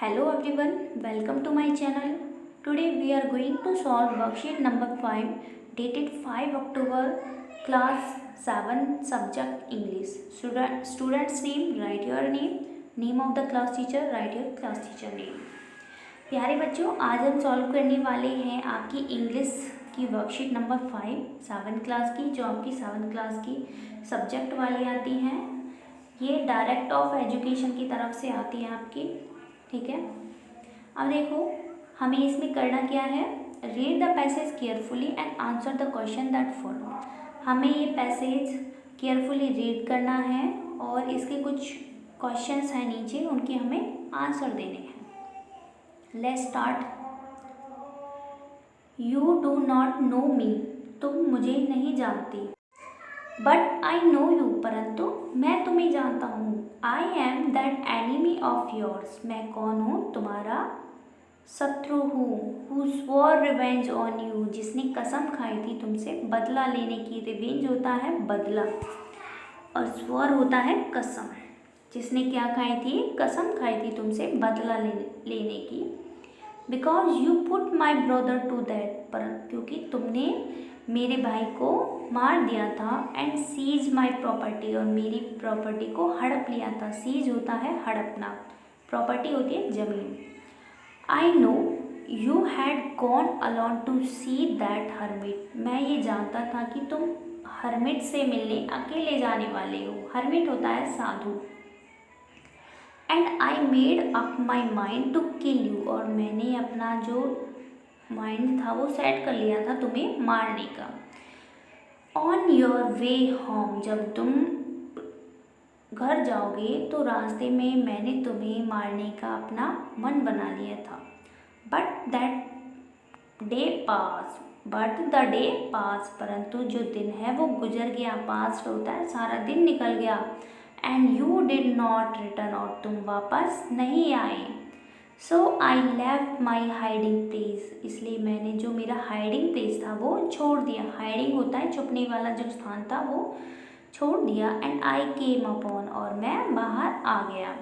Hello everyone, welcome to my channel. Today we are going to solve worksheet number 5 dated 5 October class 7 subject English. Students name, write your name of the class teacher, write your class teacher name. प्यारे बच्चों, आज हम solve करने वाले हैं आपकी English की worksheet number 5 7 class की, जो आपकी 7 क्लास की सब्जेक्ट वाली आती हैं। ये डायरेक्ट ऑफ एजुकेशन की तरफ से आती है आपकी, ठीक है। अब देखो, हमें इसमें करना क्या है, read the passage carefully and answer the question that follow. हमें ये पैसेज केयरफुली रीड करना है और इसके कुछ क्वेश्चंस हैं नीचे, उनके हमें आंसर देने हैं। Let's start. You do not know me, तुम मुझे नहीं जानती। बट आई नो यू, परंतु मैं तुम्हें जानता हूँ। I am that enemy of yours, मैं कौन हूँ, तुम्हारा शत्रु हूँ। हु स्वॉर रिवेंज ऑन यू, जिसने कसम खाई थी तुमसे बदला लेने की। रिवेंज होता है बदला और स्वॉर होता है कसम। जिसने क्या खाई थी, कसम खाई थी तुमसे बदला लेने की। Because you put my brother to that, पर क्योंकि तुमने मेरे भाई को मार दिया था। एंड सीज माई प्रॉपर्टी, और मेरी प्रॉपर्टी को हड़प लिया था। सीज होता है हड़पना, प्रॉपर्टी होती है ज़मीन। I know you had gone alone to see that hermit, मैं ये जानता था कि तुम हर्मिट से मिलने अकेले जाने वाले हो। हर्मिट होता है साधु। And I made up my mind to kill you, और मैंने अपना जो माइंड था वो सेट कर लिया था तुम्हें मारने का। ऑन योर वे होम, जब तुम घर जाओगे तो रास्ते में मैंने तुम्हें मारने का अपना मन बना लिया था। बट द डे पास, परंतु जो दिन है वो गुजर गया। पास्ट होता है सारा दिन निकल गया। And you did not return, और तुम वापस नहीं आए। So I left my hiding place, इसलिए मैंने जो मेरा हाइडिंग प्लेस था वो छोड़ दिया। हाइडिंग होता है छुपने वाला जो स्थान था वो छोड़ दिया। एंड आई केम अपॉन, और मैं बाहर आ गया।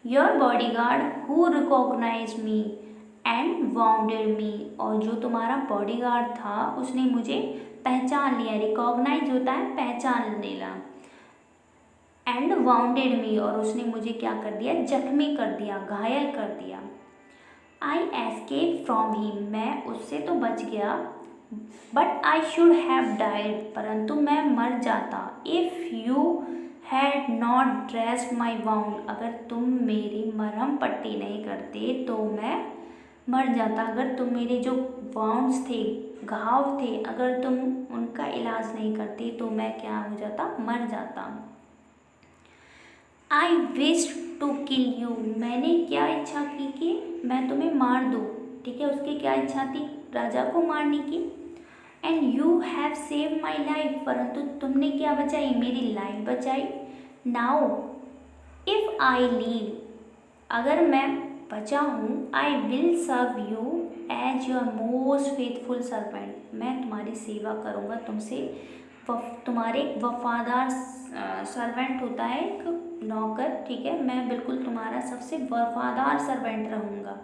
Your bodyguard who recognize me and wounded me, और जो तुम्हारा बॉडी गार्ड था उसने मुझे पहचान लिया। रिकॉग्नाइज होता है पहचान लेना। एंड वाउंडेड मी, और उसने मुझे क्या कर दिया, जख्मी कर दिया, घायल कर दिया। आई एस्केप फ्रॉम हिम, मैं उससे तो बच गया। But I should have died, परंतु मैं मर जाता। If you had not dressed my wound, अगर तुम मेरी मरहम पट्टी नहीं करते तो मैं मर जाता। अगर तुम मेरे जो वाउंड्स थे, घाव थे, अगर तुम उनका इलाज नहीं करते तो मैं क्या हो जाता, मर जाता। I wish to kill you, मैंने क्या इच्छा की कि मैं तुम्हें मार दूँ, ठीक है। उसकी क्या इच्छा थी, राजा को मारने की। And you have save my life, परंतु तुमने क्या बचाई, मेरी लाइफ बचाई। नाउ इफ़ आई लीव, अगर मैं बचा हूँ, I will serve you as your most faithful servant, मैं तुम्हारी सेवा करूँगा, तुमसे तुम्हारे वफादार सर्वेंट होता है एक नौकर, ठीक है। मैं बिल्कुल तुम्हारा सबसे वफादार सर्वेंट रहूँगा।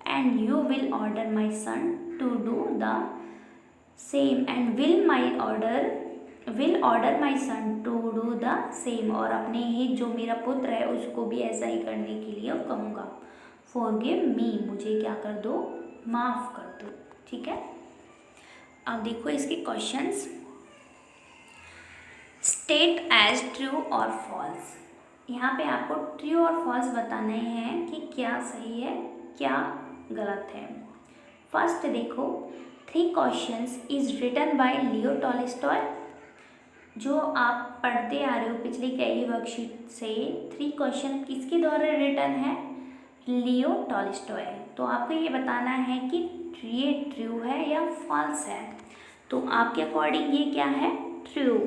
And you will order my son to do the same, and will order my son to do the same, और अपने ही जो मेरा पुत्र है उसको भी ऐसा ही करने के लिए कहूँगा। फॉरगिव मी, मुझे क्या कर दो, माफ़ कर दो, ठीक है। अब देखो इसके क्वेश्चंस। स्टेट एज ट्रू और फॉल्स, यहाँ पे आपको ट्रू और फॉल्स बताने हैं कि क्या सही है क्या गलत है। फर्स्ट देखो, 3 questions is written by Leo Tolstoy, जो आप पढ़ते आ रहे हो पिछली कई वर्कशीट से। 3 क्वेश्चन किसके द्वारा रिटन है, लियो टॉलस्टॉय। तो आपको ये बताना है कि ये ट्रू है या फॉल्स है। तो आपके अकॉर्डिंग ये क्या है, ट्रू,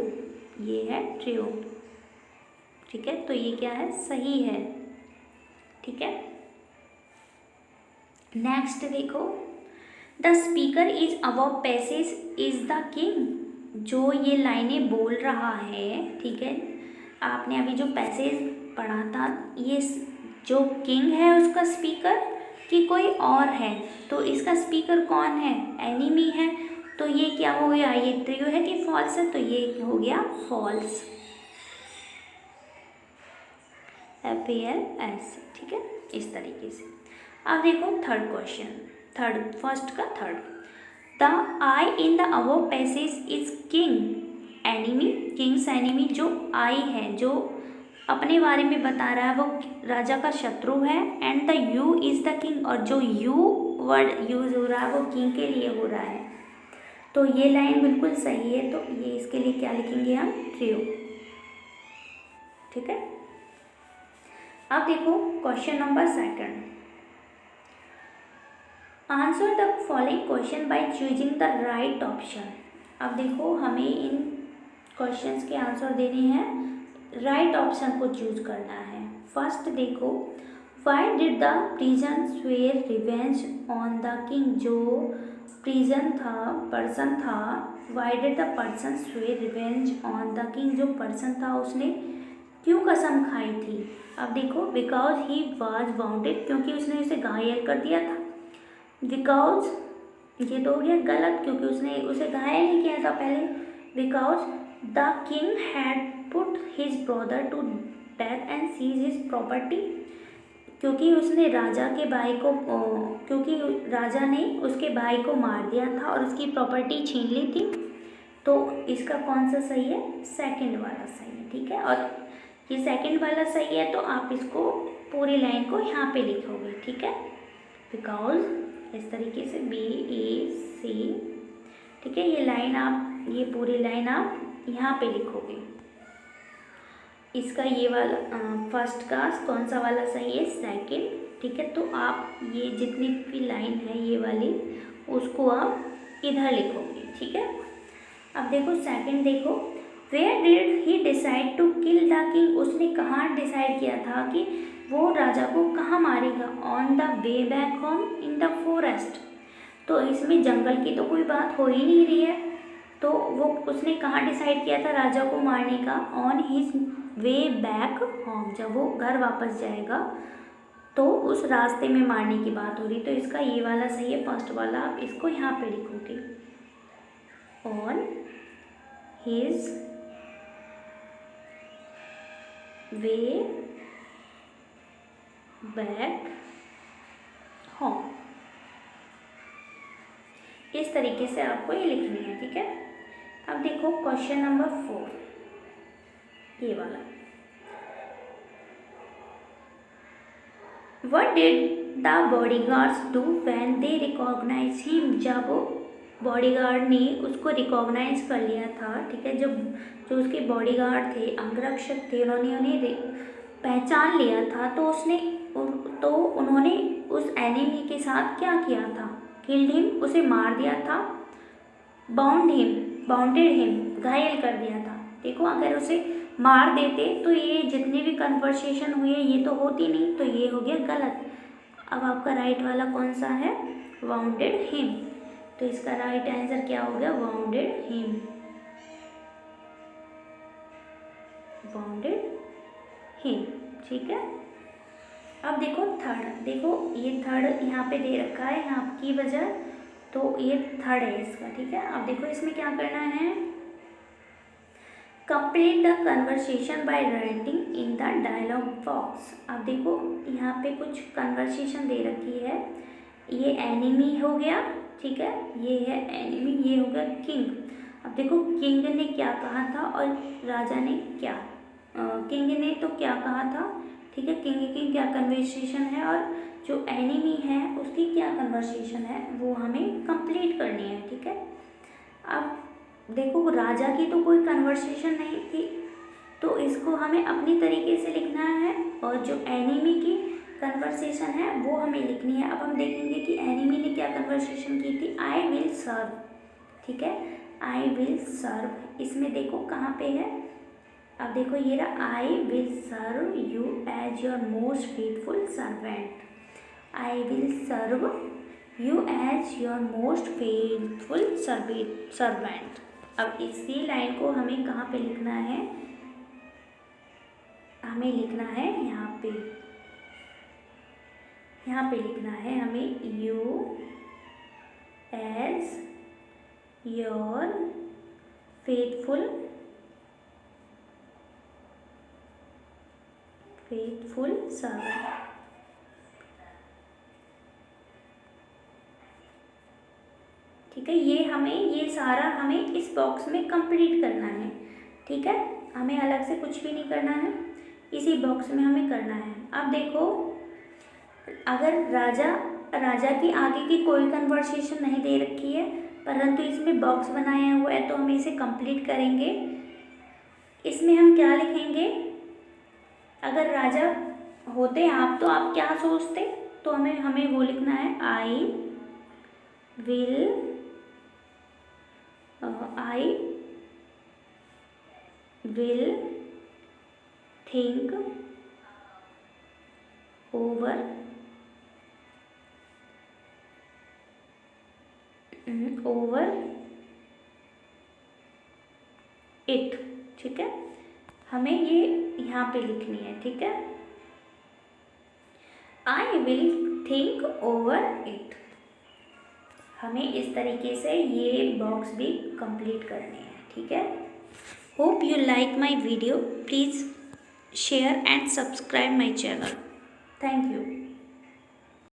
ये है ट्रू, ठीक है। तो ये क्या है, सही है, ठीक है। नेक्स्ट देखो, the speaker is above passage is the king, जो ये लाइनें बोल रहा है, ठीक है। आपने अभी जो पैसेज पढ़ा था, ये जो किंग है उसका स्पीकर कि कोई और है? तो इसका स्पीकर कौन है? एनिमी है। तो ये क्या हो गया? ये ट्रू है कि फॉल्स है? तो ये हो गया फॉल्स। FALS, ठीक है, इस तरीके से। अब देखो थर्ड क्वेश्चन, फर्स्ट का third. The I in the above passage is king enemy, Kings enemy. जो आई है, जो अपने बारे में बता रहा है, वो राजा का शत्रु है। And the you is the king, और जो यू वर्ड यूज हो रहा है वो किंग के लिए हो रहा है। तो ये लाइन बिल्कुल सही है, तो ये इसके लिए क्या लिखेंगे हम? ट्रू, ठीक है। अब देखो question number second. Answer the following question by choosing the right option. अब देखो हमें इन क्वेश्चंस के आंसर देने हैं, राइट ऑप्शन को चूज करना है। फर्स्ट देखो, why did the prison swear revenge on the king. जो प्रिजन था, पर्सन था, why did the person swear revenge on the king. जो पर्सन था उसने क्यों कसम खाई थी? अब देखो, बिकॉज ही वॉज वाउंडेड, क्योंकि उसने उसे घायल कर दिया था। बिकॉज ये तो हो गया गलत, क्योंकि उसने उसे घायल नहीं किया था पहले। Because the king had put his brother to death and seize his property, क्योंकि उसने राजा के भाई को क्योंकि राजा ने उसके भाई को मार दिया था और उसकी प्रॉपर्टी छीन ली थी। तो इसका कौन सा सही है? सेकंड वाला सही है, ठीक है। और ये सेकंड वाला सही है, तो आप इसको पूरी लाइन को यहाँ पे लिखोगे, ठीक है। बिकॉज इस तरीके से BAC, ठीक है। ये लाइन आप, ये पूरी लाइन आप यहाँ पे लिखोगे। इसका ये वाला फर्स्ट का कौन सा वाला सही है? सेकंड, ठीक है। तो आप ये जितनी भी लाइन है ये वाली, उसको आप इधर लिखोगे, ठीक है। अब देखो सेकंड, देखो where did he decide to kill the king. उसने कहाँ डिसाइड किया था कि वो राजा को कहाँ मारेगा? On the way back home in the forest. तो इसमें जंगल की तो कोई बात हो ही नहीं रही है, तो वो उसने कहाँ डिसाइड किया था राजा को मारने का? On his way back home, जब वो घर वापस जाएगा तो उस रास्ते में मारने की बात हो रही। तो इसका ये वाला सही है, फर्स्ट वाला। आप इसको यहाँ पे लिखोगे, on his way back home. इस तरीके से आपको ये लिखनी है, ठीक है। अब देखो क्वेश्चन नंबर 4, ये वाला। What did the bodyguards do when they recognized him? जब बॉडीगार्ड ने उसको रिकॉग्नाइज कर लिया था, ठीक है। जब जो उसके बॉडीगार्ड थे, अंगरक्षक थे, उन्होंने उन्हें पहचान लिया था, तो उन्होंने उस एनिमी के साथ क्या किया था? किल्ड हिम, उसे मार दिया था। बाउंडेड हिम, घायल कर दिया था। देखो अगर उसे मार देते तो ये जितनी भी कन्वर्सेशन हुई है ये तो होती नहीं, तो ये हो गया गलत। अब आपका राइट वाला कौन सा है? Bounded him. तो इसका राइट आंसर क्या हो गया? वाउंडेड हिम, वाउंडेड हिम, ठीक है। अब देखो थर्ड, देखो ये थर्ड यहाँ पे दे रखा है यहाँ की वजह, तो ये थर्ड है इसका, ठीक है। अब देखो इसमें क्या करना है? Complete the conversation by writing in the dialogue box. अब देखो यहाँ पे कुछ कन्वर्सेशन दे रखी है। ये एनिमी हो गया, ठीक है, ये है एनिमी, ये हो गया किंग। अब देखो किंग ने क्या कहा था और राजा ने क्या, किंग ने तो क्या कहा था, ठीक है। किंग की क्या कन्वर्सेशन है और जो एनिमी है उसकी क्या कन्वर्सेशन है, वो हमें कंप्लीट करनी है, ठीक है। अब देखो राजा की तो कोई कन्वर्सेशन नहीं थी, तो इसको हमें अपनी तरीके से लिखना है, और जो एनिमी की कन्वर्सेशन है वो हमें लिखनी है। अब हम देखेंगे कि एनिमी ने क्या कन्वर्सेशन की थी। आई विल सर्व, ठीक है, आई विल सर्व। इसमें देखो कहाँ पे है, अब देखो ये रहा, I will serve you as your most faithful servant. I will serve you as your most faithful servant. अब इसी लाइन को हमें कहाँ पे लिखना है? हमें लिखना है यहाँ पे, यहाँ पे लिखना है हमें you as your faithful servant. ठीक है, ये सारा हमें इस बॉक्स में कंप्लीट करना है। ठीक है, हमें अलग से कुछ भी नहीं करना है, इसी बॉक्स में हमें करना है। अब देखो, अगर राजा की आगे की कोई कन्वर्सेशन नहीं दे रखी है, परंतु इसमें बॉक्स बनाया हुआ है, तो हम इसे कंप्लीट करेंगे। इसमें हम क्या लिखेंगे? अगर राजा होते आप तो आप क्या सोचते? तो हमें वो लिखना है, I will think over it. ठीक है, हमें ये यहाँ पे लिखनी है। ठीक है, I will think over it. हमें इस तरीके से ये बॉक्स भी कंप्लीट करनी है। ठीक है, hope you like my video. Please share and subscribe my channel. Thank you.